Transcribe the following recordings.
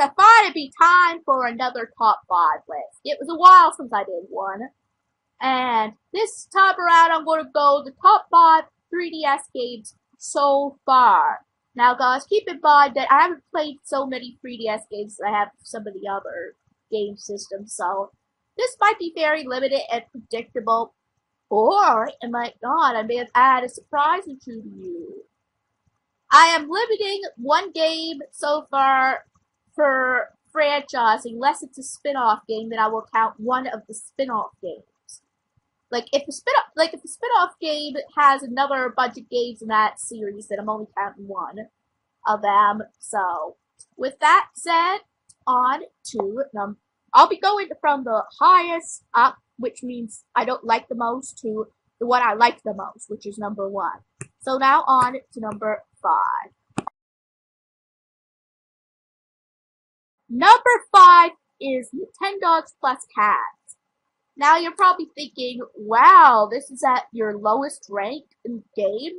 I thought it'd be time for another top 5 list. It was a while since I did one. And this time around, I'm going to go the top 5 3DS games so far. Now, guys, keep in mind that I haven't played so many 3DS games as I have some of the other game systems, so this might be very limited and predictable. Or, it might not, I may have added a surprise or two to you. I am limiting one game so far for franchising, unless it's a spin-off game, then I will count one of the spin-off games. Like if the spin-off game has another bunch of games in that series, then I'm only counting one of them. So, with that said, on to I'll be going from the highest up, which means I don't like the most, to the one I like the most, which is number 1. So now on to number 5. Number 5 is Nintendogs Plus Cats. Now you're probably thinking, wow, this is at your lowest rank in the game?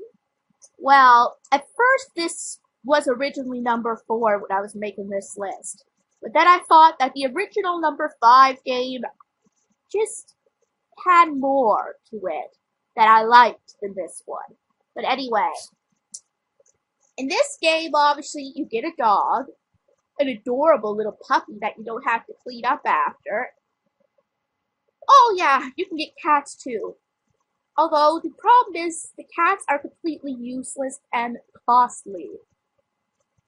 Well, at first this was originally number 4 when I was making this list. But then I thought that the original number 5 game just had more to it that I liked than this one. But anyway, in this game, obviously, you get a dog, an adorable little puppy that you don't have to clean up after. Oh yeah, you can get cats too. Although, the problem is, the cats are completely useless and costly.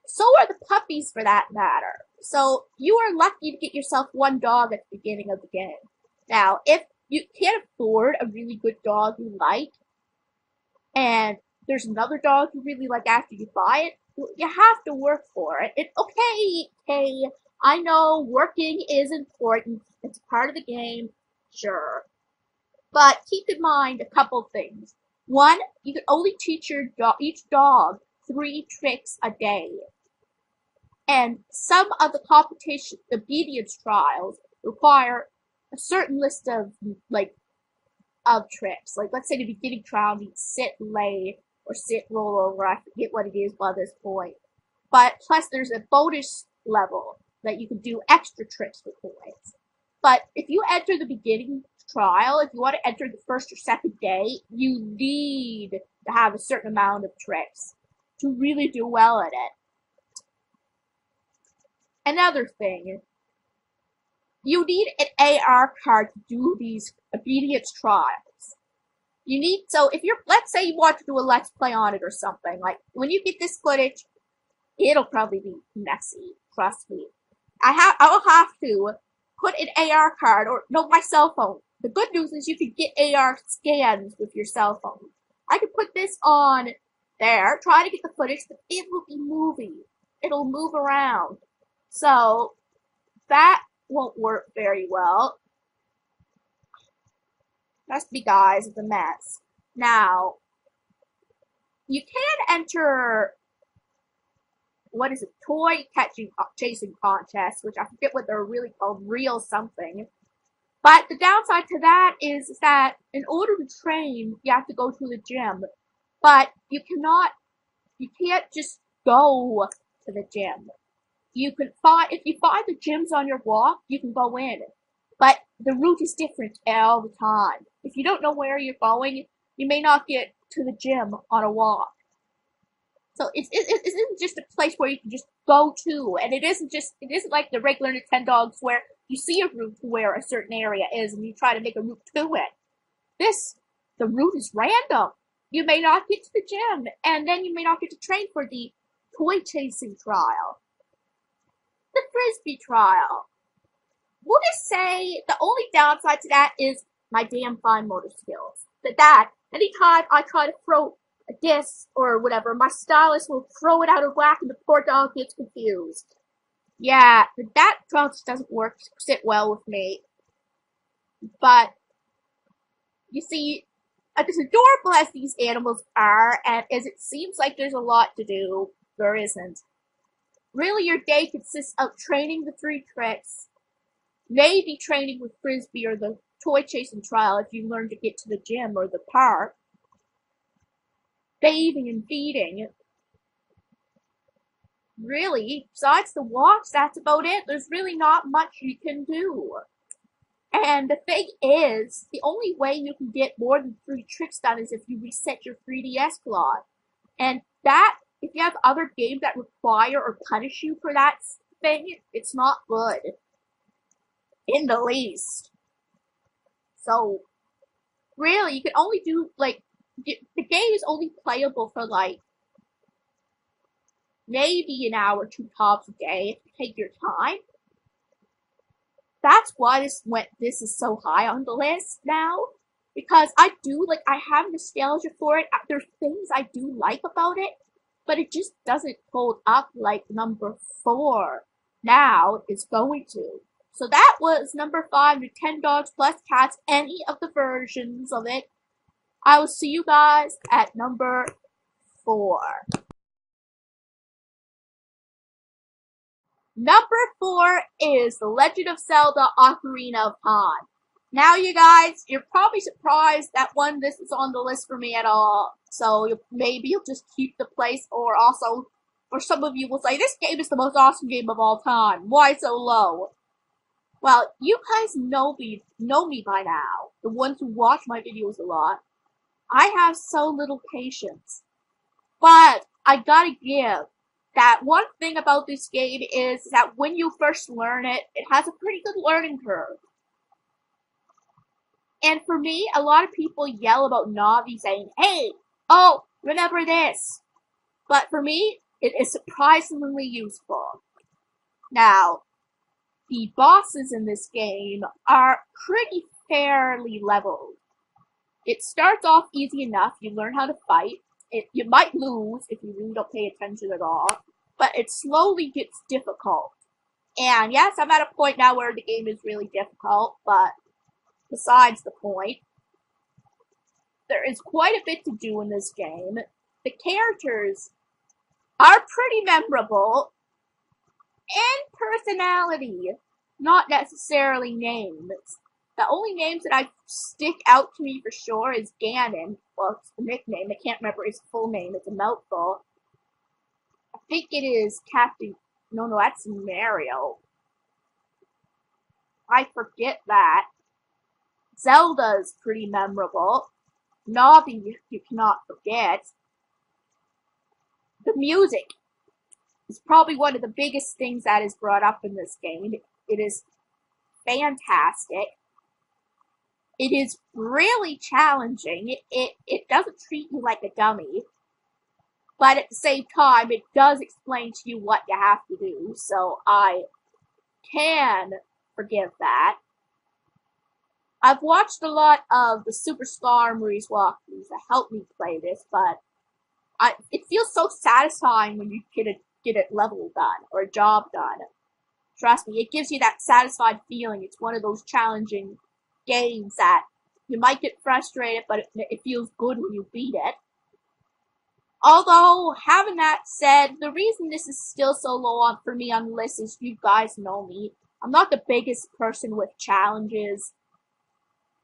So are the puppies, for that matter. So, you are lucky to get yourself one dog at the beginning of the game. Now, if you can't afford a really good dog you like, and there's another dog you really like after you buy it, you have to work for it. Okay, I know working is important. It's part of the game, sure. But keep in mind a couple things. One, you can only teach each dog 3 tricks a day. And some of the obedience trials require a certain list of tricks. Like, let's say the beginning trial needs sit, lay, or sit, roll over. I forget what it is by this point. But plus there's a bonus level that you can do extra tricks with points. But if you enter the beginning trial, if you want to enter the first or second day, you need to have a certain amount of tricks to really do well at it. Another thing, you need an AR card to do these obedience trials. So if let's say you want to do a Let's Play on it or something, like, when you get this footage, it'll probably be messy, trust me. I'll have to put an AR card, or, no, my cell phone. The good news is you can get AR scans with your cell phone. I can put this on there, try to get the footage, but it will be moving. It'll move around. So, that won't work very well. Trust me, guys, it's a mess. Now, you can enter, toy chasing contests, which I forget what they're really called, real something. But the downside to that is that in order to train, you have to go to the gym. But you can't just go to the gym. If you find the gyms on your walk, you can go in. But the route is different all the time. If you don't know where you're going, you may not get to the gym on a walk. So it isn't just a place where you can just go to, and it isn't like the regular Nintendogs where you see a route to where a certain area is and you try to make a route to it. The route is random. You may not get to the gym, and then you may not get to train for the toy chasing trial. The Frisbee trial. We'll just say the only downside to that is my damn fine motor skills. Anytime I try to throw a disc or whatever, my stylus will throw it out of whack and the poor dog gets confused. Yeah, that just doesn't sit well with me. But, you see, as adorable as these animals are, and as it seems like there's a lot to do, there isn't. Really, your day consists of training the 3 tricks, maybe training with Frisbee or the toy chasing trial if you learn to get to the gym or the park, bathing and feeding, really, besides the walks, that's about it. There's really not much you can do. And the thing is, the only way you can get more than 3 tricks done is if you reset your 3DS clock. And that, if you have other games that require or punish you for that thing, it's not good. In the least. So, really, you can only do, like, the game is only playable for, like, maybe an hour or 2 tops a day if you take your time. That's why this is so high on the list now. Because I have nostalgia for it. There's things I do like about it, but it just doesn't hold up like number 4 now is going to. So that was number 5, the 10 Dogs Plus Cats, any of the versions of it. I will see you guys at number 4. Number 4 is The Legend of Zelda Ocarina of Time. Now, you guys, you're probably surprised that this is on the list for me at all. So maybe you'll just keep the place, or some of you will say, this game is the most awesome game of all time. Why so low? Well, you guys know me by now. The ones who watch my videos a lot. I have so little patience. But I gotta give that one thing about this game is that when you first learn it, it has a pretty good learning curve. And for me, a lot of people yell about Navi saying, hey, oh, remember this. But for me, it is surprisingly useful. Now, the bosses in this game are pretty fairly leveled. It starts off easy enough, you learn how to fight. You might lose if you really don't pay attention at all, but it slowly gets difficult. And yes, I'm at a point now where the game is really difficult, but besides the point, there is quite a bit to do in this game. The characters are pretty memorable in personality, not necessarily names. The only names that I stick out to me for sure is Ganon. Well, it's the nickname. I can't remember his full name. It's a mouthful. I think it is Captain... No, that's Mario. I forget that. Zelda's pretty memorable. Navi, you cannot forget. The music is probably one of the biggest things that is brought up in this game. It is fantastic. It is really challenging. It doesn't treat you like a dummy. But at the same time, it does explain to you what you have to do. So I can forgive that. I've watched a lot of the Super Skarmory's walkthroughs that help me play this, but it feels so satisfying when you get a level done or a job done. Trust me, it gives you that satisfied feeling. It's one of those challenging games that you might get frustrated, but it feels good when you beat it. Although, having that said, the reason this is still so low for me on the list is you guys know me. I'm not the biggest person with challenges.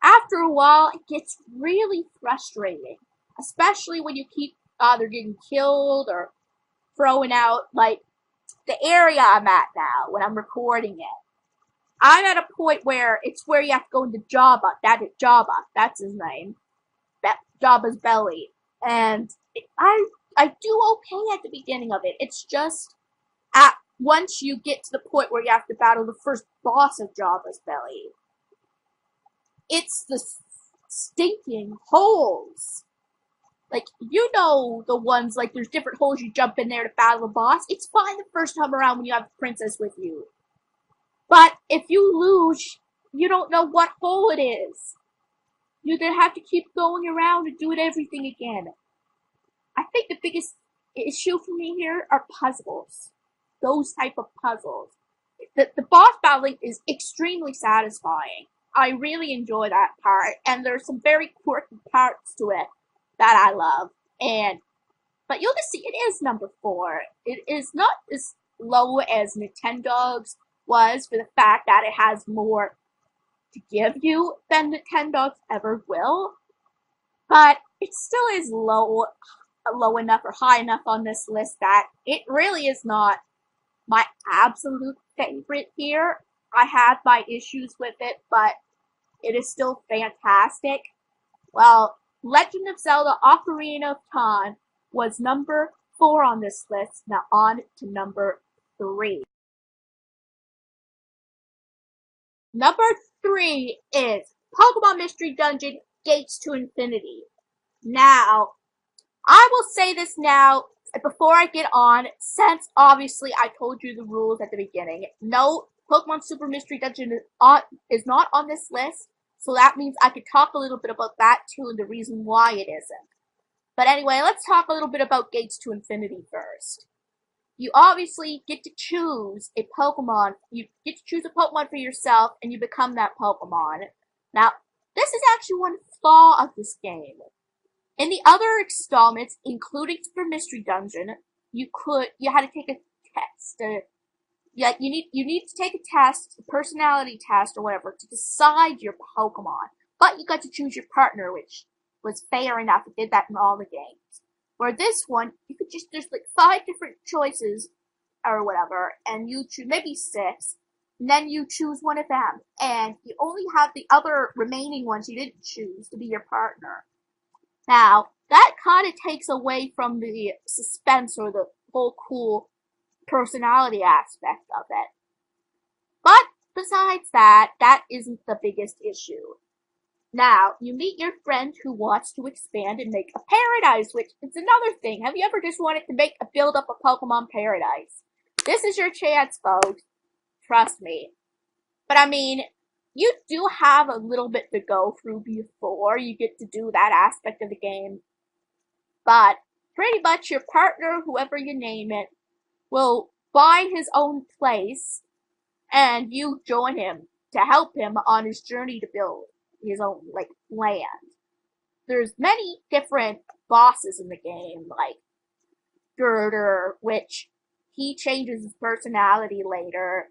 After a while, it gets really frustrating. Especially when you keep either getting killed or throwing out, like, the area I'm at now when I'm recording it. I'm at a point where it's where you have to go into Jabba. That's his name. Jabba's belly. And I do okay at the beginning of it. It's just once you get to the point where you have to battle the first boss of Jabba's belly, it's the stinking holes. Like, you know the ones, like, there's different holes you jump in there to battle the boss. It's fine the first time around when you have the princess with you. But if you lose, you don't know what hole it is. You're gonna have to keep going around and doing everything again. I think the biggest issue for me here are puzzles. Those type of puzzles. The boss battling is extremely satisfying. I really enjoy that part, and there's some very quirky parts to it that I love. But you'll just see it is number 4. It is not as low as Nintendo's was for the fact that it has more to give you than Nintendo's ever will. But it still is low. low enough or high enough on this list that it really is not my absolute favorite here. I have my issues with it, but it is still fantastic. Well, Legend of Zelda Ocarina of Time was number 4 on this list. Now on to number 3. Number 3 is Pokemon Mystery Dungeon Gates to Infinity. Now, I will say this now before I get on, since obviously I told you the rules at the beginning. No, Pokemon Super Mystery Dungeon is not on this list, so that means I could talk a little bit about that too and the reason why it isn't. But anyway, let's talk a little bit about Gates to Infinity first. You obviously get to choose a Pokemon. You get to choose a Pokemon for yourself, and you become that Pokemon. Now, this is actually one flaw of this game. In the other installments, including Super Mystery Dungeon, you had to take a test. You need to take a test, a personality test or whatever, to decide your Pokemon. But you got to choose your partner, which was fair enough. It did that in all the games. Where this one, you could just, there's like 5 different choices or whatever, and you choose maybe 6, and then you choose one of them, and you only have the other remaining ones you didn't choose to be your partner. Now, that kind of takes away from the suspense or the whole cool personality aspect of it. But besides that, that isn't the biggest issue. Now, you meet your friend who wants to expand and make a paradise, which is another thing. Have you ever just wanted to build up a Pokemon paradise? This is your chance, folks. Trust me. But I mean, you do have a little bit to go through before you get to do that aspect of the game. But pretty much your partner, whoever you name it, will buy his own place, and you join him to help him on his journey to build his own, like, land. There's many different bosses in the game, like Girder, which he changes his personality later.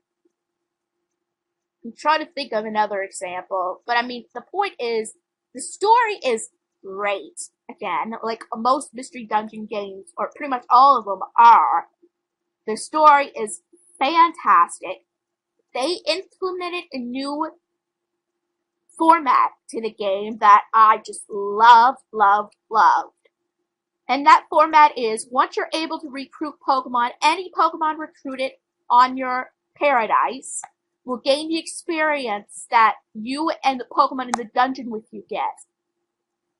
I'm trying to think of another example, but I mean, the point is, the story is great. Again, like most Mystery Dungeon games, or pretty much all of them are, the story is fantastic. They implemented a new format to the game that I just loved. And that format is, once you're able to recruit Pokemon, any Pokemon recruited on your paradise will gain the experience that you and the Pokemon in the dungeon with you get.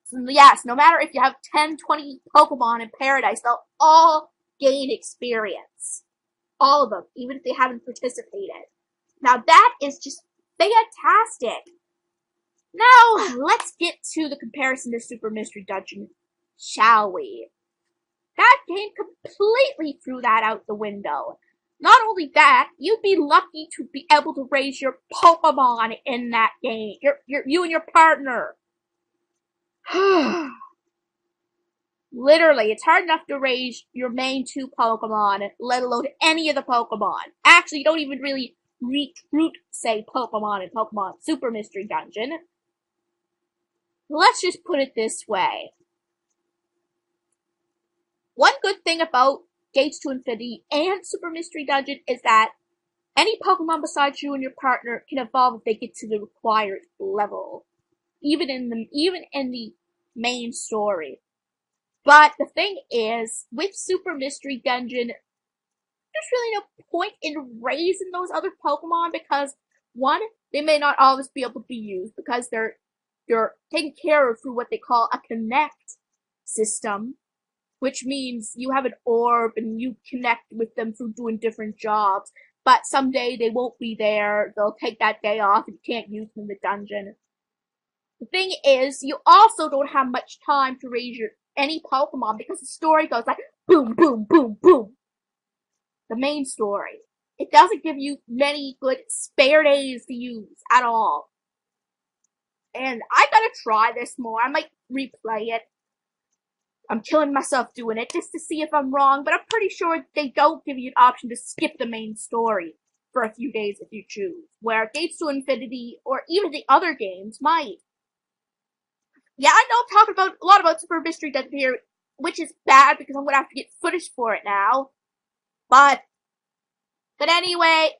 So yes, no matter if you have 10, 20 Pokemon in paradise, they'll all gain experience. All of them, even if they haven't participated. Now that is just fantastic. Now, let's get to the comparison to Super Mystery Dungeon, shall we? That game completely threw that out the window. Not only that, you'd be lucky to be able to raise your Pokemon in that game. You and your partner. Literally, it's hard enough to raise your main 2 Pokemon, let alone any of the Pokemon. Actually, you don't even really recruit, say, Pokemon in Pokemon Super Mystery Dungeon. Let's just put it this way. One good thing about Gates to Infinity and Super Mystery Dungeon is that any Pokemon besides you and your partner can evolve if they get to the required level. Even in the main story. But the thing is, with Super Mystery Dungeon, there's really no point in raising those other Pokemon because, one, they may not always be able to be used because they're taken care of through what they call a connect system, which means you have an orb and you connect with them through doing different jobs, but someday they won't be there, they'll take that day off and you can't use them in the dungeon. The thing is, you also don't have much time to raise any Pokemon because the story goes like boom, boom, boom, boom. The main story. It doesn't give you many good spare days to use at all. And I gotta try this more. I might replay it. I'm killing myself doing it just to see if I'm wrong, but I'm pretty sure they don't give you an option to skip the main story for a few days if you choose. Where Gates to Infinity, or even the other games, might. Yeah, I know I'm talking about a lot about Super Mystery Dungeon here, which is bad because I'm gonna have to get footage for it now. But anyway,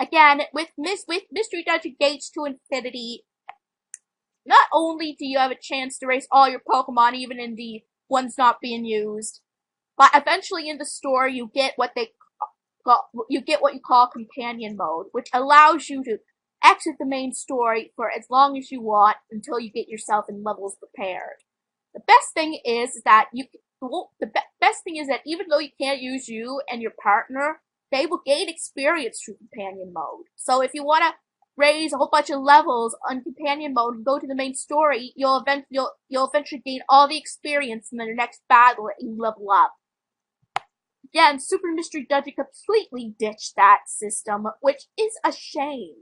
again, with Mystery Dungeon Gates to Infinity, not only do you have a chance to raise all your Pokemon, even in the ones not being used, but eventually in the story you get what you call companion mode, which allows you to exit the main story for as long as you want until you get yourself in levels prepared. The best thing is that even though you can't use you and your partner, they will gain experience through companion mode. So if you want to raise a whole bunch of levels on companion mode and go to the main story, you'll eventually gain all the experience in the next battle that you level up. Again, Super Mystery Dungeon completely ditched that system, which is a shame.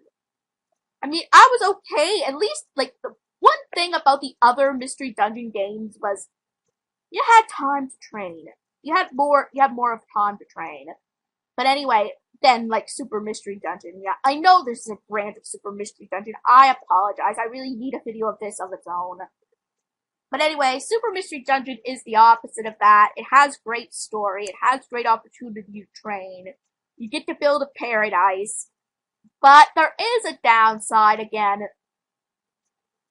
I mean, I was okay. At least, like, the one thing about the other Mystery Dungeon games was you had time to train. You had more of time to train. But anyway, then, like, Super Mystery Dungeon. Yeah, I know this is a branch of Super Mystery Dungeon. I apologize. I really need a video of this of its own. But anyway, Super Mystery Dungeon is the opposite of that. It has great story. It has great opportunity to train. You get to build a paradise. But there is a downside again.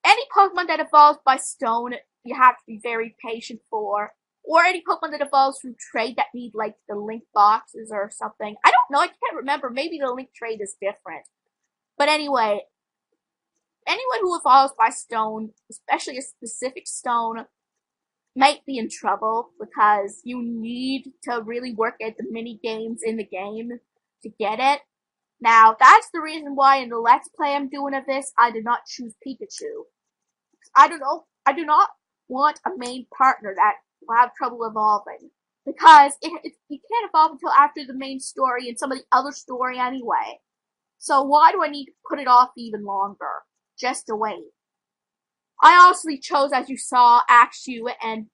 Any Pokemon that evolves by stone, you have to be very patient for. Or any Pokemon that evolves through trade that need, like, the link boxes or something. I don't know, I can't remember. Maybe the link trade is different. But anyway, anyone who evolves by stone, especially a specific stone, might be in trouble because you need to really work at the mini games in the game to get it. Now, that's the reason why in the Let's Play I'm doing of this, I did not choose Pikachu. I do not want a main partner that will have trouble evolving. Because you can't evolve until after the main story and some of the other story anyway. So why do I need to put it off even longer? Just to wait. I honestly chose, as you saw, Axew and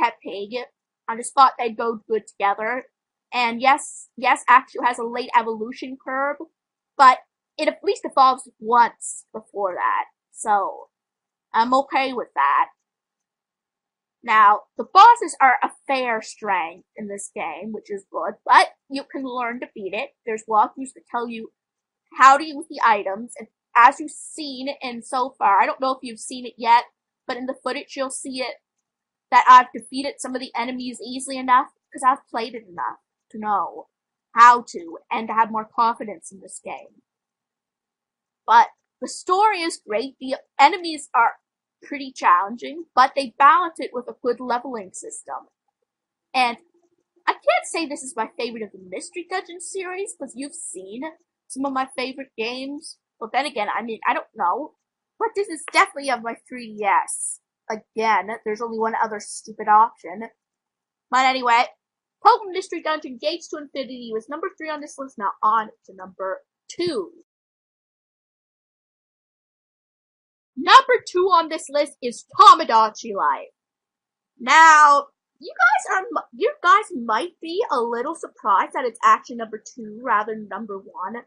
Tepig. I just thought they'd go good together. And yes, Axew has a late evolution curve, but it at least evolves once before that. So, I'm okay with that. Now, the bosses are a fair strength in this game, which is good, but you can learn to beat it. There's walkthroughs that tell you how to use the items, and as you've seen in so far, I don't know if you've seen it yet, but in the footage you'll see it, that I've defeated some of the enemies easily enough, because I've played it enough to know how to, and to have more confidence in this game. But the story is great, the enemies are pretty challenging, but they balance it with a good leveling system. And I can't say this is my favorite of the Mystery Dungeon series, because you've seen some of my favorite games. But then again, I mean, I don't know. But this is definitely of my 3DS. Again, there's only one other stupid option. But anyway, Pokemon Mystery Dungeon Gates to Infinity was number 3 on this list, now on to number 2. Number 2 on this list is Tamagotchi Life. Now, you guys might be a little surprised that it's actually number 2 rather than number 1,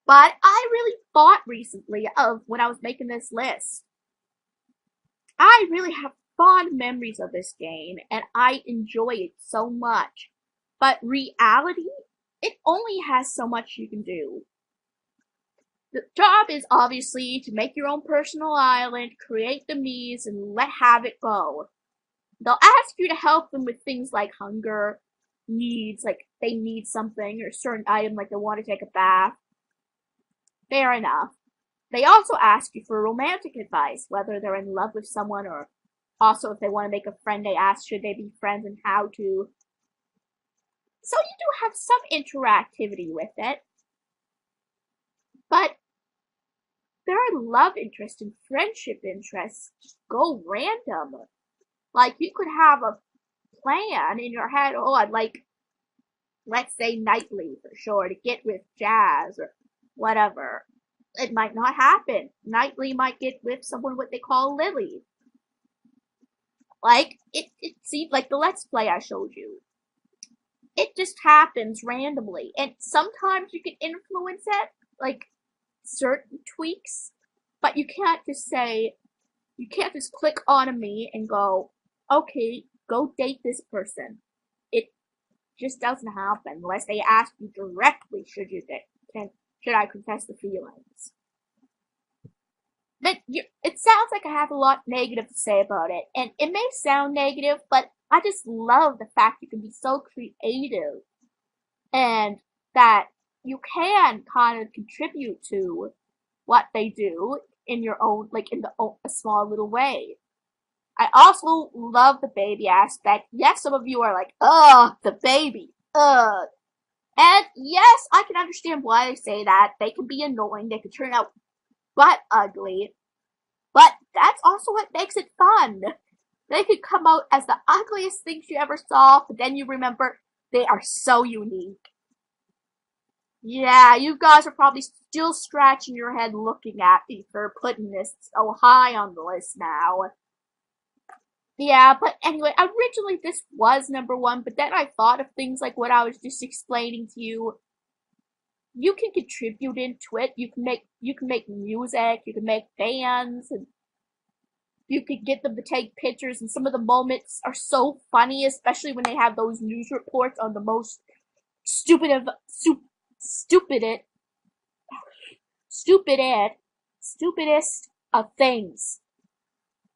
but I really thought recently of when I was making this list. I really have fond memories of this game, and I enjoy it so much. But reality, it only has so much you can do. The job is obviously to make your own personal island, create the Miis, and have it go. They'll ask you to help them with things like hunger, needs, like they need something, or a certain item like they want to take a bath. Fair enough. They also ask you for romantic advice, whether they're in love with someone, or also if they want to make a friend, they ask should they be friends and how to. So you do have some interactivity with it. But there are love interests and friendship interests just go random. Like, you could have a plan in your head, oh, I'd like, let's say, Knightley for sure, to get with Jazz, or whatever. It might not happen. Knightley might get with someone what they call Lily. Like, it seemed like the Let's Play I showed you. It just happens randomly, and sometimes you can influence it, like, certain tweaks, but you can't just click on a me and go, okay, go date this person. It just doesn't happen unless they ask you directly, should I confess the feelings? But it sounds like I have a lot negative to say about it, and it may sound negative, but I just love the fact you can be so creative, and that you can kind of contribute to what they do in your own, like in a small little way. I also love the baby aspect. Yes, some of you are like, ugh, the baby, ugh. And yes, I can understand why they say that. They can be annoying, they can turn out butt ugly, but that's also what makes it fun. They could come out as the ugliest things you ever saw, but then you remember they are so unique. Yeah, you guys are probably still scratching your head looking at me for putting this so high on the list now. Yeah, but anyway, originally this was number one, but then I thought of things like what I was just explaining to you. You can contribute into it. You can make music, you can make bands, and you could get them to take pictures, and some of the moments are so funny, especially when they have those news reports on the most stupid of stupid stupidest of things.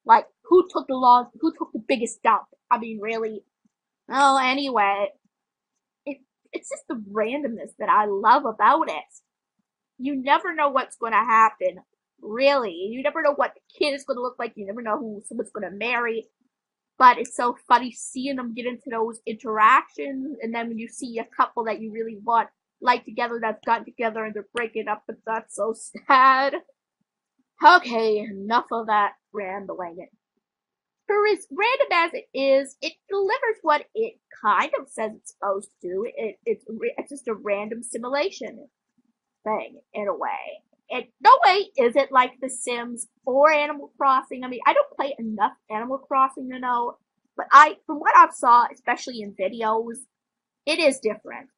Like who took the biggest dump? I mean, really. Oh, anyway, it's just the randomness that I love about it. You never know what's going to happen. Really, you never know what the kid is going to look like. You never know who someone's going to marry. But it's so funny seeing them get into those interactions, and then when you see a couple that you really like together that's gotten together and they're breaking up, but that's so sad. Okay, enough of that rambling. For as random as it is, it delivers what it kind of says it's supposed to do. It's just a random simulation thing, in a way. And no way is it like The Sims or Animal Crossing. I mean, I don't play enough Animal Crossing to know, but from what I've saw, especially in videos, it is different.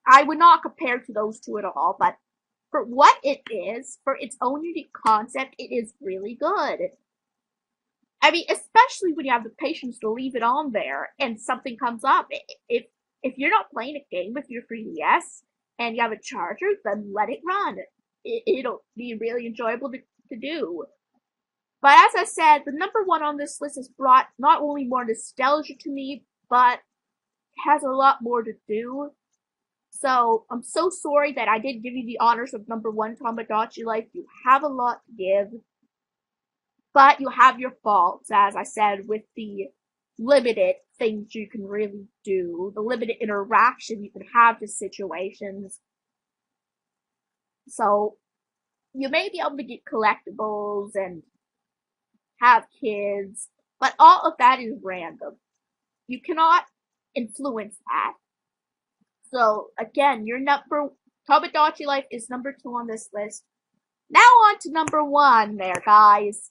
I would not compare to those two at all, but for what it is, for its own unique concept, it is really good. I mean, especially when you have the patience to leave it on there and something comes up. If you're not playing a game with your 3DS and you have a charger, then let it run. It'll be really enjoyable to do. But as I said, the number one on this list has brought not only more nostalgia to me, but has a lot more to do. So I'm so sorry that I didn't give you the honors of number one, Tamagotchi Life. You have a lot to give. But you have your faults, as I said, with the limited things you can really do, the limited interaction you can have to situations. So, you may be able to get collectibles and have kids, but all of that is random. You cannot influence that. So, again, Tamagotchi Life is number 2 on this list. Now on to number 1 there, guys.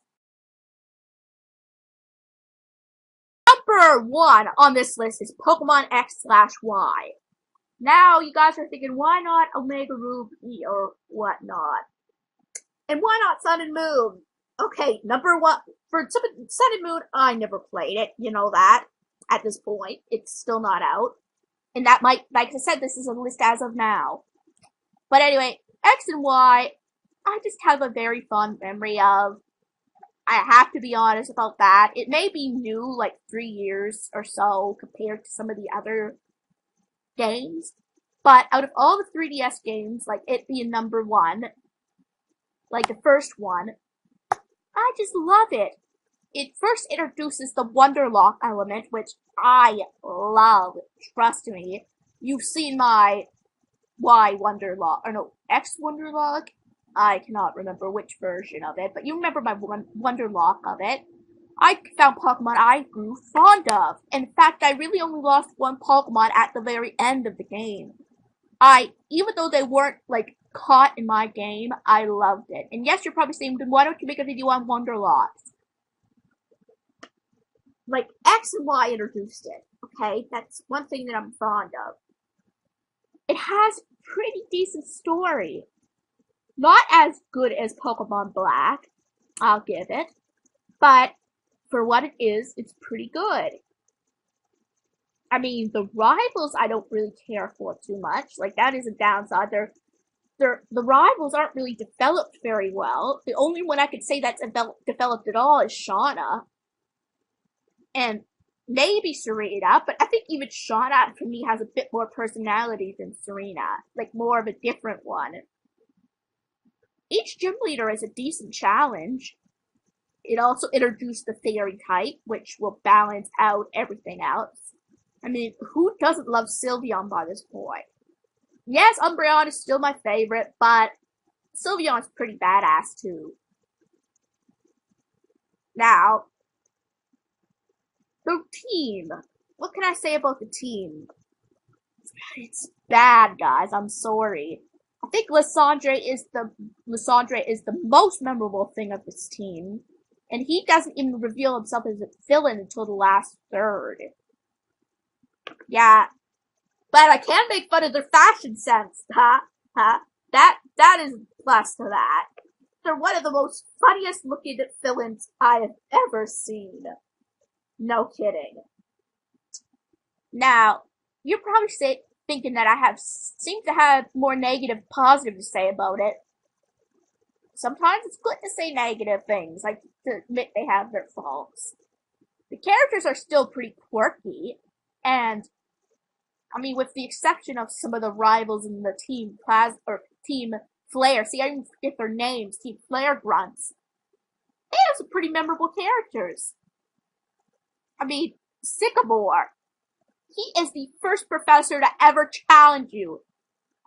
Number 1 on this list is Pokemon X/Y. Now, you guys are thinking, why not Omega Ruby or whatnot? And why not Sun and Moon? Okay, number 1, for Sun and Moon, I never played it, you know that. At this point, it's still not out. And that might, like I said, this is a list as of now. But anyway, X and Y, I just have a very fond memory of. I have to be honest about that. It may be new, like 3 years or so, compared to some of the other games. But out of all the 3DS games, like it being number 1, like the first one, I just love it. It first introduces the Wonderlock element, which I love. Trust me. You've seen my Y Wonderlock, or no, X Wonderlock? I cannot remember which version of it, but you remember my Wonderlock of it. I found Pokemon I grew fond of. In fact, I really only lost one Pokemon at the very end of the game. Even though they weren't, like, caught in my game, I loved it. And yes, you're probably saying, then why don't you make a video on Wonderlocks? Like, X and Y introduced it, okay? That's one thing that I'm fond of. It has pretty decent story. Not as good as Pokemon Black, I'll give it. But for what it is, it's pretty good. I mean, the rivals I don't really care for too much. Like, that is a downside. The rivals aren't really developed very well. The only one I could say that's developed at all is Shauna. And maybe Serena, but I think even Shauna, for me, has a bit more personality than Serena. Like, more of a different one. Each gym leader is a decent challenge. It also introduced the fairy type, which will balance out everything else. I mean, who doesn't love Sylveon by this point? Yes, Umbreon is still my favorite, but Sylveon's pretty badass too. Now, the team. What can I say about the team? It's bad, guys. I'm sorry. I think Lysandre is the most memorable thing of this team, and he doesn't even reveal himself as a villain until the last third. Yeah, but I can make fun of their fashion sense, huh? That is plus to that. They're one of the most funniest looking villains I have ever seen. No kidding. Now, you're probably thinking that I seem to have more negative positive to say about it. Sometimes it's good to say negative things, like to admit they have their faults. The characters are still pretty quirky, and I mean, with the exception of some of the rivals in the Team Flare. See, I didn't forget their names. Team Flare grunts. They have some pretty memorable characters. I mean, Sycamore. He is the first professor to ever challenge you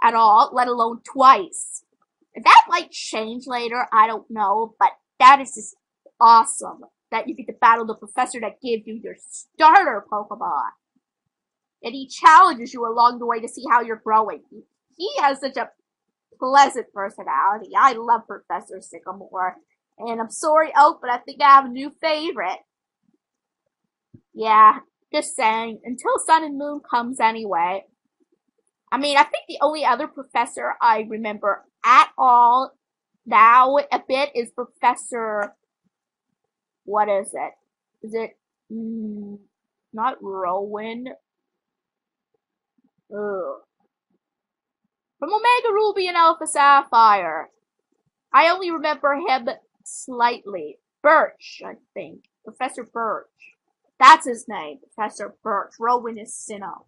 at all, let alone twice. That might change later, I don't know, but that is just awesome that you get to battle the professor that gave you your starter Pokemon. And he challenges you along the way to see how you're growing. He has such a pleasant personality. I love Professor Sycamore. And I'm sorry, Oak, but I think I have a new favorite. Yeah, just saying. Until Sun and Moon comes anyway. I mean, I think the only other professor I remember at all now a bit is Professor... What is it? Is it... not Rowan? Ugh. From Omega Ruby and Alpha Sapphire. I only remember him slightly. Birch, I think. Professor Birch. That's his name. Professor Birch. Rowan is Sinnoh.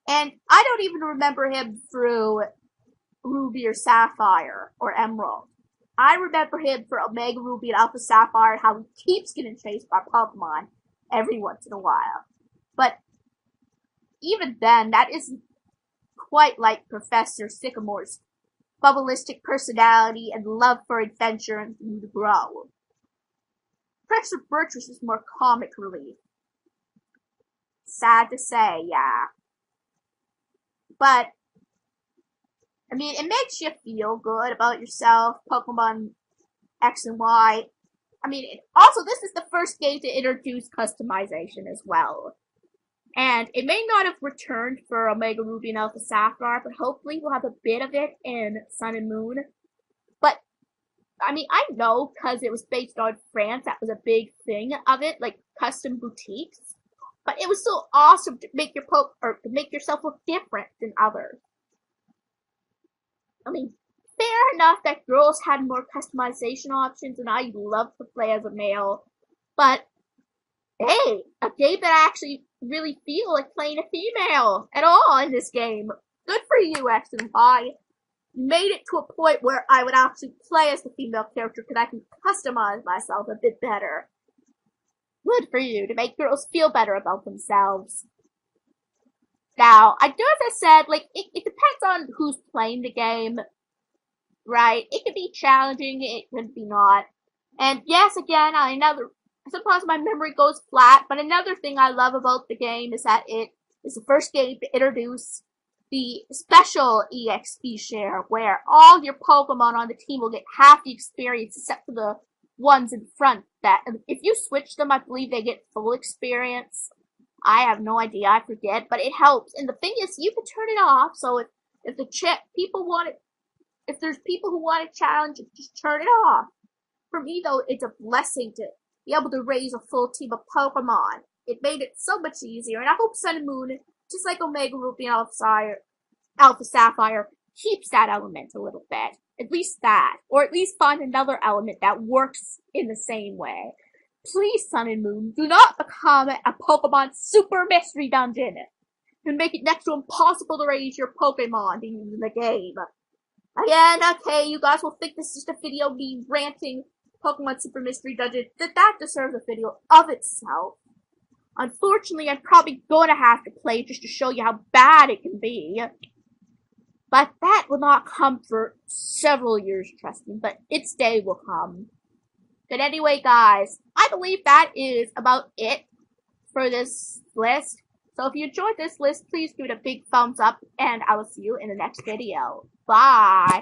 And I don't even remember him through Ruby or Sapphire or Emerald. I remember him for Omega Ruby and Alpha Sapphire, how he keeps getting chased by Pokemon every once in a while. But even then, that isn't quite like Professor Sycamore's bubbleistic personality and love for adventure and to grow. Professor Birch was just more comic relief. Sad to say, yeah. But, I mean, it makes you feel good about yourself, Pokemon X and Y. I mean, also, this is the first game to introduce customization as well. And it may not have returned for Omega Ruby and Alpha Sapphire, but hopefully we'll have a bit of it in Sun and Moon. But, I mean, I know because it was based on France, that was a big thing of it, like custom boutiques. But it was still awesome to make yourself look different than others. I mean, fair enough that girls had more customization options, and I love to play as a male. But, hey, a game that I actually really feel like playing a female at all in this game. Good for you, X and Y. You made it to a point where I would actually play as the female character because I can customize myself a bit better. Good for you to make girls feel better about themselves. Now, I do, as I said, like, it depends on who's playing the game, right? It can be challenging, it can be not. And yes, again, sometimes my memory goes flat, but another thing I love about the game is that it is the first game to introduce the special EXP share, where all your Pokemon on the team will get half the experience except for the ones in front. That if you switch them, I believe they get full experience. I have no idea, I forget, but it helps. And the thing is, you can turn it off, so if there's people who want to challenge, just turn it off. For me, though, it's a blessing to be able to raise a full team of Pokemon It made it so much easier, and I hope Sun and Moon, just like Omega Ruby and Alpha Sapphire, keeps that element a little bit. At least that. Or at least find another element that works in the same way. Please, Sun and Moon, do not become a Pokemon Super Mystery Dungeon and make it next to impossible to raise your Pokemon in the game. Again, okay, you guys will think this is just a video of me ranting Pokemon Super Mystery Dungeon. That deserves a video of itself. Unfortunately, I'm probably gonna have to play it just to show you how bad it can be. But that will not come for several years, trust me, but its day will come. But anyway, guys, I believe that is about it for this list. So if you enjoyed this list, please give it a big thumbs up, and I will see you in the next video. Bye!